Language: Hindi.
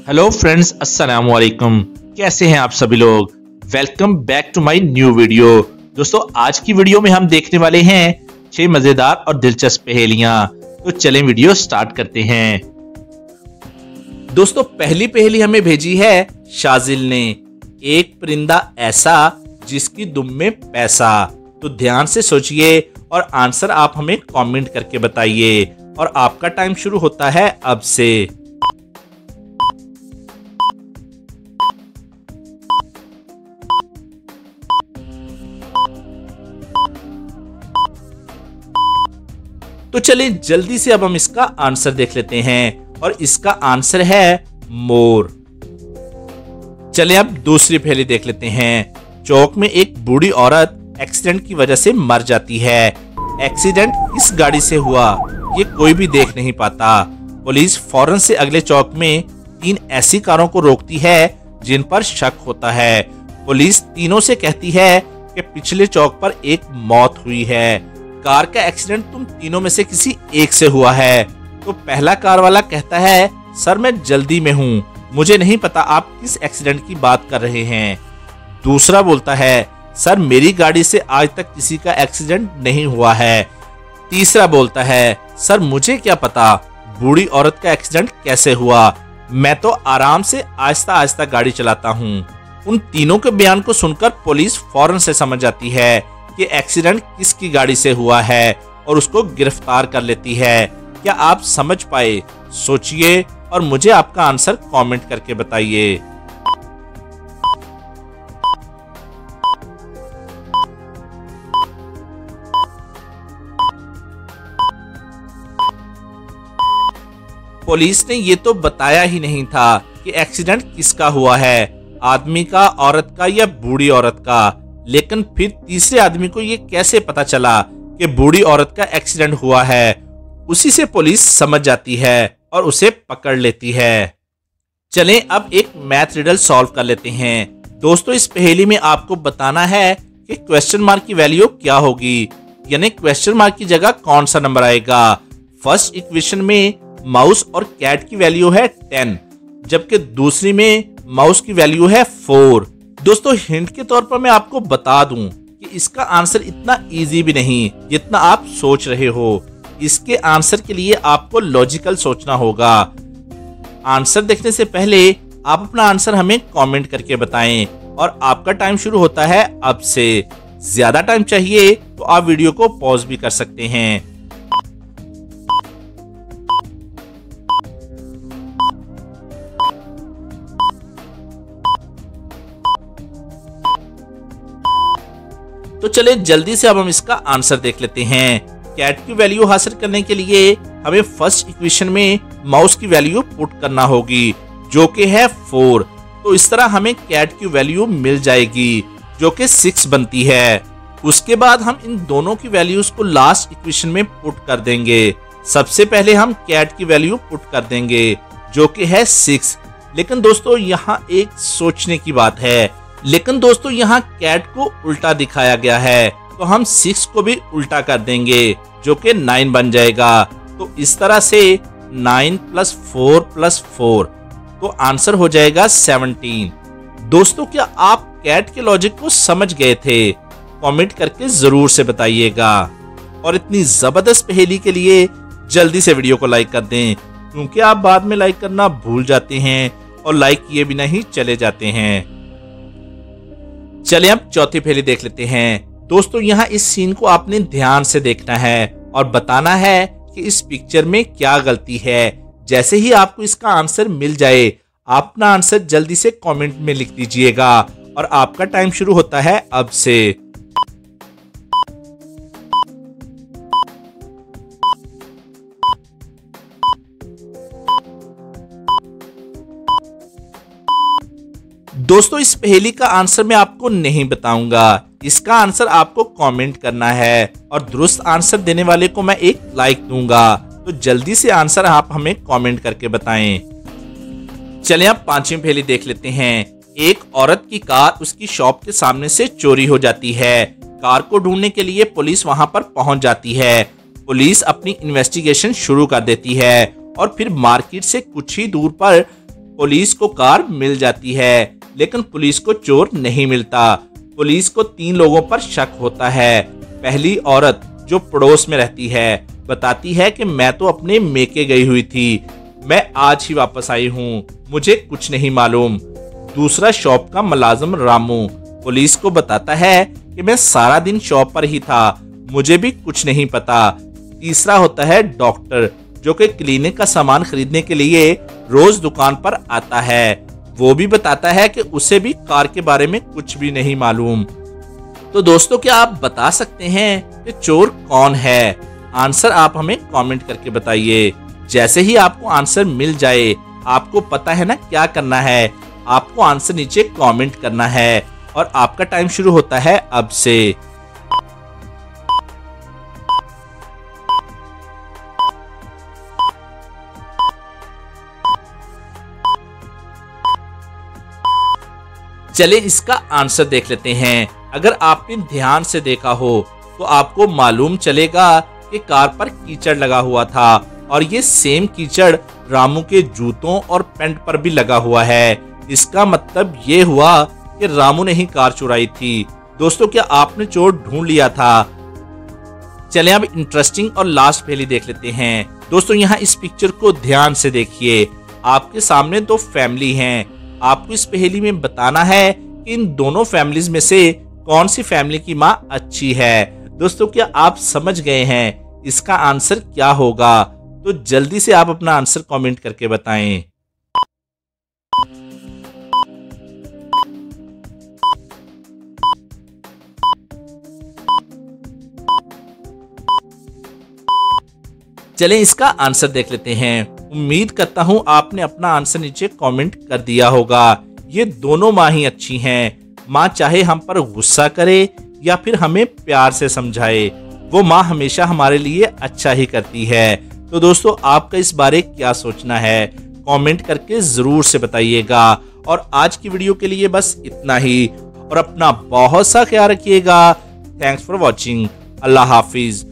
हेलो फ्रेंड्स, अस्सलाम वालेकुम। कैसे हैं आप सभी लोग। Welcome back to my new video. दोस्तों, आज की वीडियो में हम देखने वाले हैं 6 मजेदार और दिलचस्प पहेलियां। तो चलें वीडियो स्टार्ट करते हैं। दोस्तों, पहली पहेली हमें भेजी है शाजिल ने। एक परिंदा ऐसा जिसकी दुम में पैसा। तो ध्यान से सोचिए और आंसर आप हमें कमेंट करके बताइए। और आपका टाइम शुरू होता है अब से। तो चलिए जल्दी से अब हम इसका आंसर देख लेते हैं। और इसका आंसर है मोर। चलिए अब दूसरी पहेली देख लेते हैं। चौक में एक बूढ़ी औरत एक्सीडेंट की वजह से मर जाती है। एक्सीडेंट किस गाड़ी से हुआ ये कोई भी देख नहीं पाता। पुलिस फौरन से अगले चौक में 3 ऐसी कारों को रोकती है जिन पर शक होता है। पुलिस तीनों से कहती है कि पिछले चौक पर एक मौत हुई है। कार का एक्सीडेंट तुम तीनों में से किसी एक से हुआ है। तो पहला कार वाला कहता है, सर मैं जल्दी में हूँ, मुझे नहीं पता आप किस एक्सीडेंट की बात कर रहे हैं। दूसरा बोलता है, सर मेरी गाड़ी से आज तक किसी का एक्सीडेंट नहीं हुआ है। तीसरा बोलता है, सर मुझे क्या पता बूढ़ी औरत का एक्सीडेंट कैसे हुआ, मैं तो आराम से आहिस्ता आहिस्ता गाड़ी चलाता हूँ। उन तीनों के बयान को सुनकर पुलिस फौरन से समझ जाती है कि एक्सीडेंट किसकी गाड़ी से हुआ है और उसको गिरफ्तार कर लेती है। क्या आप समझ पाए? सोचिए और मुझे आपका आंसर कमेंट करके बताइए। पुलिस ने ये तो बताया ही नहीं था कि एक्सीडेंट किसका हुआ है, आदमी का, औरत का या बूढ़ी औरत का। लेकिन फिर तीसरे आदमी को ये कैसे पता चला कि बूढ़ी औरत का एक्सीडेंट हुआ है? उसी से पुलिस समझ जाती है और उसे पकड़ लेती है। चलें अब एक मैथ रिडल सॉल्व कर लेते हैं। दोस्तों, इस पहेली में आपको बताना है कि क्वेश्चन मार्क की वैल्यू क्या होगी, यानी क्वेश्चन मार्क की जगह कौन सा नंबर आएगा। फर्स्ट इक्वेशन में माउस और कैट की वैल्यू है 10, जबकि दूसरी में माउस की वैल्यू है 4। दोस्तों, हिंट के तौर पर मैं आपको बता दूं कि इसका आंसर इतना इजी भी नहीं जितना आप सोच रहे हो। इसके आंसर के लिए आपको लॉजिकल सोचना होगा। आंसर देखने से पहले आप अपना आंसर हमें कमेंट करके बताएं। और आपका टाइम शुरू होता है अब से। ज्यादा टाइम चाहिए तो आप वीडियो को पॉज भी कर सकते हैं। तो चले जल्दी से अब हम इसका आंसर देख लेते हैं। कैट की वैल्यू हासिल करने के लिए हमें फर्स्ट इक्वेशन में माउस की वैल्यू पुट करना होगी जो कि है 4। तो इस तरह हमें कैट की वैल्यू मिल जाएगी जो कि 6 बनती है। उसके बाद हम इन दोनों की वैल्यूज को लास्ट इक्वेशन में पुट कर देंगे। सबसे पहले हम कैट की वैल्यू पुट कर देंगे जो कि है 6। लेकिन दोस्तों यहाँ एक सोचने की बात है। लेकिन दोस्तों यहाँ कैट को उल्टा दिखाया गया है, तो हम 6 को भी उल्टा कर देंगे जो कि 9 बन जाएगा। तो इस तरह से 9 + 4 + 4 तो आंसर हो जाएगा 17। दोस्तों, क्या आप कैट के लॉजिक को समझ गए थे? कमेंट करके जरूर से बताइएगा। और इतनी जबरदस्त पहेली के लिए जल्दी से वीडियो को लाइक कर दें, क्योंकि आप बाद में लाइक करना भूल जाते हैं और लाइक किए बिना ही चले जाते हैं। चलिए अब चौथी पहेली देख लेते हैं। दोस्तों, यहाँ इस सीन को आपने ध्यान से देखना है और बताना है कि इस पिक्चर में क्या गलती है। जैसे ही आपको इसका आंसर मिल जाए, आप अपना आंसर जल्दी से कमेंट में लिख दीजिएगा। और आपका टाइम शुरू होता है अब से। दोस्तों, इस पहेली का आंसर मैं आपको नहीं बताऊंगा। इसका आंसर आपको कमेंट करना है और दुरुस्त आंसर देने वाले को मैं एक लाइक दूंगा। तो जल्दी से आंसर आप हमें कमेंट करके बताएं। चलिए अब पांचवी पहेली देख लेते हैं। एक औरत की कार उसकी शॉप के सामने से चोरी हो जाती है। कार को ढूंढने के लिए पुलिस वहां पर पहुंच जाती है। पुलिस अपनी इन्वेस्टिगेशन शुरू कर देती है और फिर मार्केट से कुछ ही दूर पर पुलिस को कार मिल जाती है, लेकिन पुलिस को चोर नहीं मिलता। पुलिस को 3 लोगों पर शक होता है। पहली औरत जो पड़ोस में रहती है बताती है कि मैं तो अपने मेके गई हुई थी, मैं आज ही वापस आई हूँ, मुझे कुछ नहीं मालूम। दूसरा शॉप का मुलाजिम रामू पुलिस को बताता है कि मैं सारा दिन शॉप पर ही था, मुझे भी कुछ नहीं पता। तीसरा होता है डॉक्टर जो कि क्लिनिक का सामान खरीदने के लिए रोज दुकान पर आता है, वो भी बताता है कि उसे भी कार के बारे में कुछ भी नहीं मालूम। तो दोस्तों, क्या आप बता सकते हैं कि चोर कौन है? आंसर आप हमें कमेंट करके बताइए। जैसे ही आपको आंसर मिल जाए, आपको पता है ना क्या करना है, आपको आंसर नीचे कमेंट करना है और आपका टाइम शुरू होता है अब से। चले इसका आंसर देख लेते हैं। अगर आपने ध्यान से देखा हो तो आपको मालूम चलेगा कि कार पर कीचड़ लगा हुआ था और ये सेम कीचड़ रामू के जूतों और पैंट पर भी लगा हुआ है। इसका मतलब ये हुआ कि रामू ने ही कार चुराई थी। दोस्तों, क्या आपने चोर ढूंढ लिया था? चलें अब इंटरेस्टिंग और लास्ट पहेली देख लेते हैं। दोस्तों, यहाँ इस पिक्चर को ध्यान से देखिए। आपके सामने 2 फैमिली हैं। आपको इस पहेली में बताना है कि इन दोनों फैमिलीज में से कौन सी फैमिली की माँ अच्छी है। दोस्तों, क्या आप समझ गए हैं इसका आंसर क्या होगा? तो जल्दी से आप अपना आंसर कमेंट करके बताएं। चलें इसका आंसर देख लेते हैं। उम्मीद करता हूं आपने अपना आंसर नीचे कमेंट कर दिया होगा। ये दोनों माँ ही अच्छी हैं। माँ चाहे हम पर गुस्सा करे या फिर हमें प्यार से समझाए, वो माँ हमेशा हमारे लिए अच्छा ही करती है। तो दोस्तों, आपका इस बारे क्या सोचना है? कमेंट करके जरूर से बताइएगा। और आज की वीडियो के लिए बस इतना ही और अपना बहुत सा ख्याल रखिएगा। Thanks for watching. Allah Hafiz.